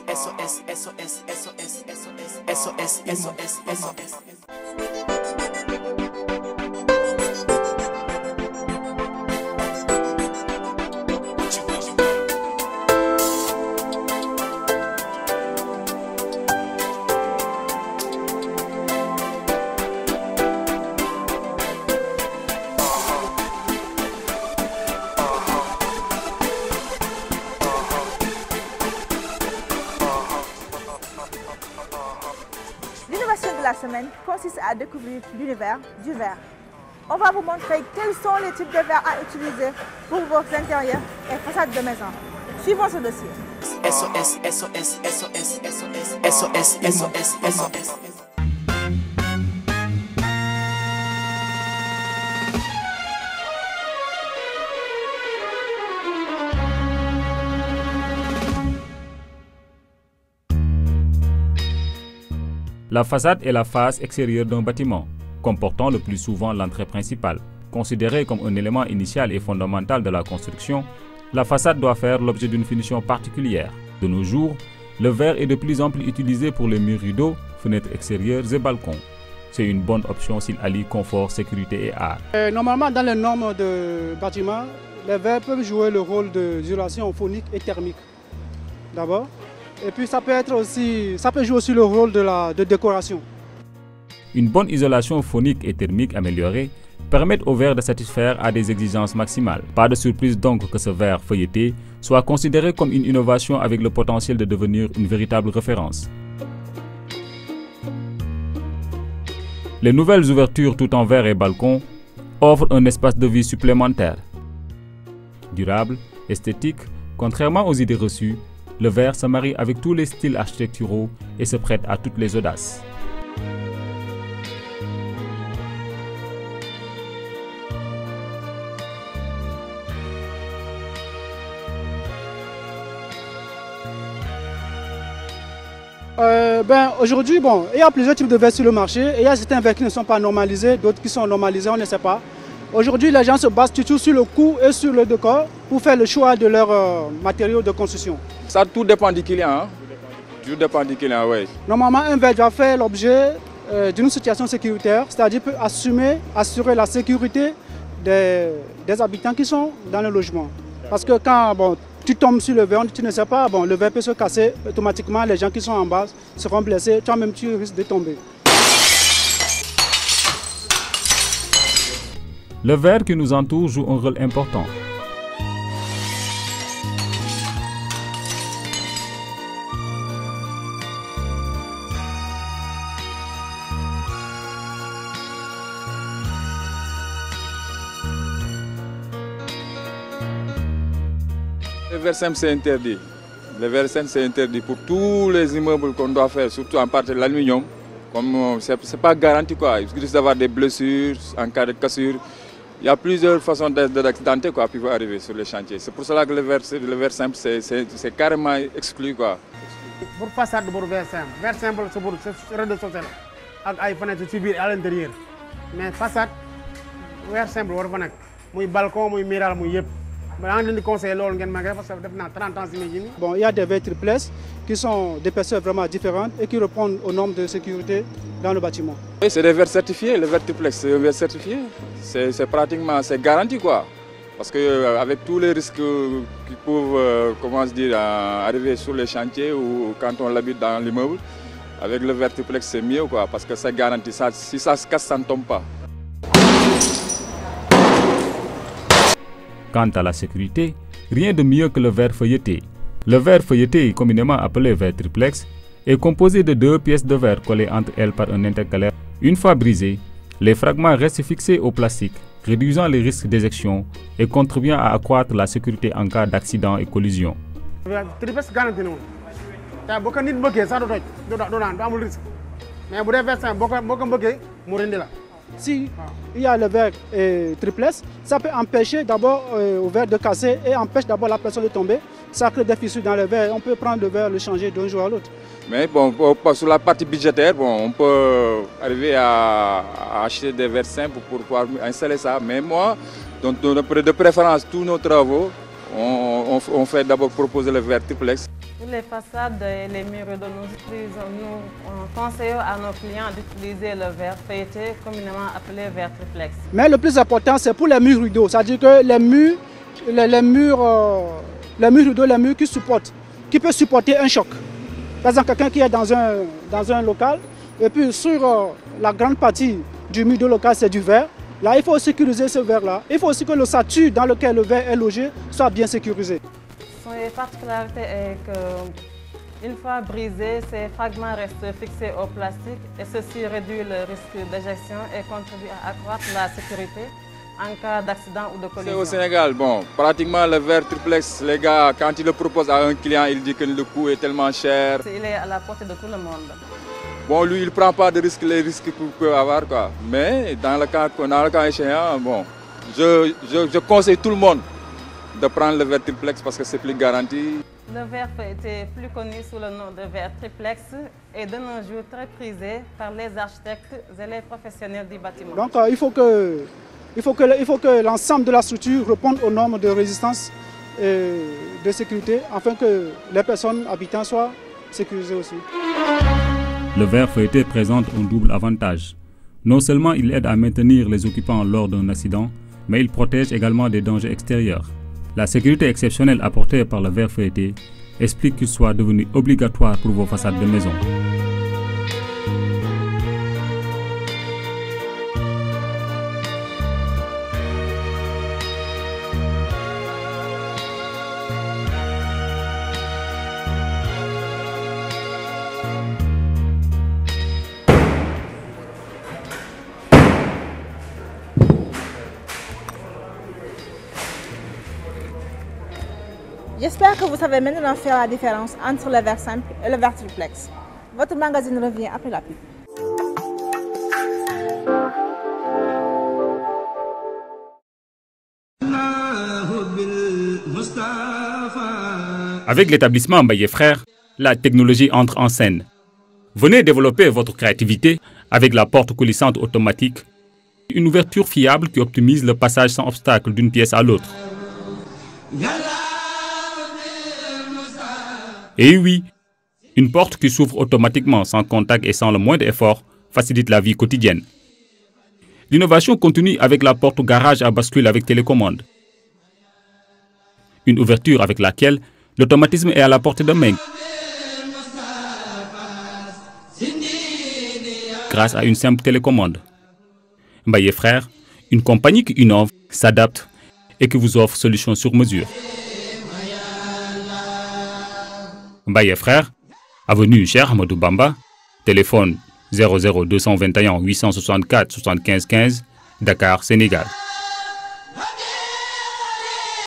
SOS, SOS, SOS, SOS, SOS, SOS. L'innovation de la semaine consiste à découvrir l'univers du verre. On va vous montrer quels sont les types de verres à utiliser pour vos intérieurs et façades de maison. Suivons ce dossier. SOS, SOS, SOS, SOS, SOS, SOS, SOS. La façade est la face extérieure d'un bâtiment, comportant le plus souvent l'entrée principale. Considérée comme un élément initial et fondamental de la construction, la façade doit faire l'objet d'une finition particulière. De nos jours, le verre est de plus en plus utilisé pour les murs rideaux, fenêtres extérieures et balcons. C'est une bonne option s'il allie confort, sécurité et art. Normalement, dans les normes de bâtiment, les verres peuvent jouer le rôle d'isolation phonique et thermique, d'abord. Et puis ça peut jouer aussi le rôle de décoration. Une bonne isolation phonique et thermique améliorée permet au verre de satisfaire à des exigences maximales. Pas de surprise donc que ce verre feuilleté soit considéré comme une innovation avec le potentiel de devenir une véritable référence. Les nouvelles ouvertures tout en verre et balcons offrent un espace de vie supplémentaire. Durable, esthétique, contrairement aux idées reçues, le verre se marie avec tous les styles architecturaux et se prête à toutes les audaces. Aujourd'hui, il y a plusieurs types de verres sur le marché. Et il y a certains verres qui ne sont pas normalisés, d'autres qui sont normalisés, on ne sait pas. Aujourd'hui, les gens se basent surtout sur le coût et sur le décor pour faire le choix de leurs matériaux de construction. Ça, tout dépend du client. Hein? Tout dépend du client, oui. Normalement, un verre doit faire l'objet d'une situation sécuritaire, c'est-à-dire peut assurer la sécurité des habitants qui sont dans le logement. Parce que quand tu tombes sur le verre, tu ne sais pas, le verre peut se casser automatiquement, les gens qui sont en bas seront blessés, toi-même tu risques de tomber. Le verre qui nous entoure joue un rôle important. Le verre simple, c'est interdit. Le verre simple, c'est interdit pour tous les immeubles qu'on doit faire, surtout en partie de l'aluminium. Comme ce n'est pas garanti, quoi. Il risque d'avoir des blessures en cas de cassure. Il y a plusieurs façons d'accidenter qui peuvent arriver sur les chantiers. C'est pour cela que le verre simple, c'est carrément exclu, quoi. Pour façade pour verre simple, c'est pour rez-de-chaussée avec des fenêtres subir à l'intérieur. Mais façade, verre simple, war fa nek muy balcon, muy miral, muy yépp. Il y a des verres triplex qui sont d'épaisseur vraiment différentes et qui répondent aux normes de sécurité dans le bâtiment. Oui, c'est des verres certifiés, le verre triplex, c'est un verre certifié. C'est pratiquement garanti, quoi. Parce qu'avec tous les risques qui peuvent arriver sur les chantiers ou quand on l'habite dans l'immeuble, avec le verre triplex c'est mieux, quoi, parce que c'est garanti. Si ça se casse, ça ne tombe pas. Quant à la sécurité, rien de mieux que le verre feuilleté. Le verre feuilleté, communément appelé verre triplex, est composé de 2 pièces de verre collées entre elles par un intercalaire. Une fois brisés, les fragments restent fixés au plastique, réduisant les risques d'éjection et contribuant à accroître la sécurité en cas d'accident et collision. Si il y a le verre triplex, ça peut empêcher d'abord au verre de casser et empêche d'abord la personne de tomber. Ça crée des fissures dans le verre. On peut prendre le verre, le changer d'un jour à l'autre. Mais sur la partie budgétaire, on peut arriver à acheter des verres simples pour pouvoir installer ça. Mais moi, de préférence, tous nos travaux, on fait d'abord proposer le verre triplex. Pour les façades et les murs rideaux, nous conseillons à nos clients d'utiliser le verre feuilleté, communément appelé verre triplex. Mais le plus important, c'est pour les murs rideaux. C'est-à-dire que les murs rideaux, les murs qui peuvent supporter un choc. Par exemple, quelqu'un qui est dans un local, et puis sur la grande partie du mur de local, c'est du verre. Là, il faut sécuriser ce verre-là. Il faut aussi que le statut dans lequel le verre est logé soit bien sécurisé. Son particularité est qu'une fois brisé, ces fragments restent fixés au plastique et ceci réduit le risque d'éjection et contribue à accroître la sécurité en cas d'accident ou de collision. Au Sénégal, bon, pratiquement le verre triplex, les gars, quand ils le proposent à un client, il dit que le coût est tellement cher. Il est à la portée de tout le monde. Bon, lui, il ne prend pas de risques, les risques qu'il peut avoir, quoi. Mais dans le cas échéant, bon, je conseille tout le monde de prendre le verre triplex parce que c'est plus garanti. Le verre était plus connu sous le nom de verre triplex et de nos jours très prisé par les architectes et les professionnels du bâtiment. Donc il faut que l'ensemble de la structure réponde aux normes de résistance et de sécurité afin que les personnes habitant soient sécurisées aussi. Le verre feuilleté présente un double avantage. Non seulement il aide à maintenir les occupants lors d'un accident, mais il protège également des dangers extérieurs. La sécurité exceptionnelle apportée par le verre feuilleté explique qu'il soit devenu obligatoire pour vos façades de maison. J'espère que vous savez maintenant faire la différence entre le verre simple et le verre triplex. Votre magazine revient après la pub. Avec l'établissement Mbaye Frères, la technologie entre en scène. Venez développer votre créativité avec la porte coulissante automatique, une ouverture fiable qui optimise le passage sans obstacle d'une pièce à l'autre. Et oui, une porte qui s'ouvre automatiquement sans contact et sans le moindre effort facilite la vie quotidienne. L'innovation continue avec la porte garage à bascule avec télécommande. Une ouverture avec laquelle l'automatisme est à la portée de main. Grâce à une simple télécommande. Mbaye Frères, une compagnie qui innove, s'adapte et qui vous offre solutions sur mesure. Mbaye Frères, avenue Cheikh Ahmadou Bamba, téléphone 00 221 864 75 15, Dakar, Sénégal.